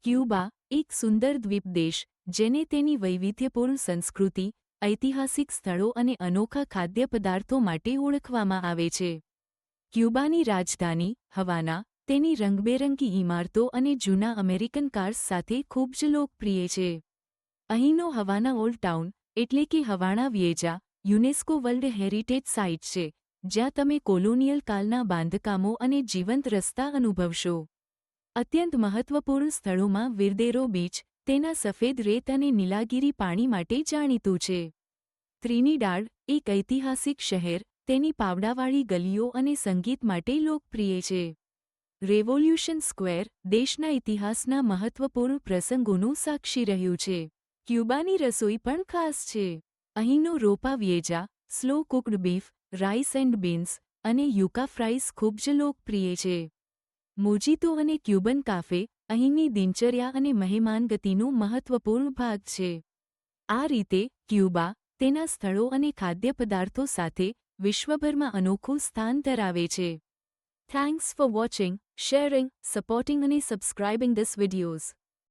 Cuba એક સુંદર દ્વીપ દેશ જેને તેની વૈવિધ્યપૂર્ણ સંસ્કૃતિ, ઐતિહાસિક સ્થળો અને અનોખા ખાદ્યપદાર્થો માટે ઓળખવામાં આવે છે. ક્યુબાની રાજધાની, હવાના, તેની રંગબેરંગી ઇમારતો અને જૂના અમેરિકન કાર્સ સાથે ખૂબ જ લોકપ્રિય છે. અહીંનો હવાના ઓલ્ડ ટાઉન, એટલે કે હવાના વ્યેજા, યુનેસ્કો વર્લ્ડ હેરિટેજ સાઇટ છે, જ્યાં તમે કોલોનિયલ કાળના બાંધકામો અને જીવંત રસ્તા અનુભવશો. અત્યંત મહત્વપૂર્ણ સ્થળોમાં વિર્દેરો બીચ, તેના સફેદ રેત અને નીલાગીરી પાણી માટે જાણીતું છે. ત્રિનિડાડ, એક ઐતિહાસિક શહેર, તેની પાવડાવાળી ગલીઓ અને સંગીત માટે લોકપ્રિય છે. રેવોલ્યુશન સ્ક્વેર, દેશના ઇતિહાસના મહત્વપૂર્ણ પ્રસંગોનું સાક્ષી રહ્યું છે. ક્યુબાની રસોઈ પણ ખાસ છે. અહીંનો રોપા વ્યેજા, slow cooked beef, rice and beans, અને યુકા ફ્રાઈસ ખૂબ જ લોકપ્રિય છે. મોજીતો અને ક્યુબન કાફે, અહીંની દિનચર્યા અને મહેમાનગતિનો મહત્વપૂર્ણ ભાગ છે. આ રીતે, ક્યુબા, તેના સ્થળો અને ખાદ્યપદાર્થો સાથે, વિશ્વભરમાં અનોખું સ્થાન ધરાવે છે. Thanks for watching, sharing, supporting અને સબસ્ક્રાઇબિંગ ધીસ વિડિયોઝ.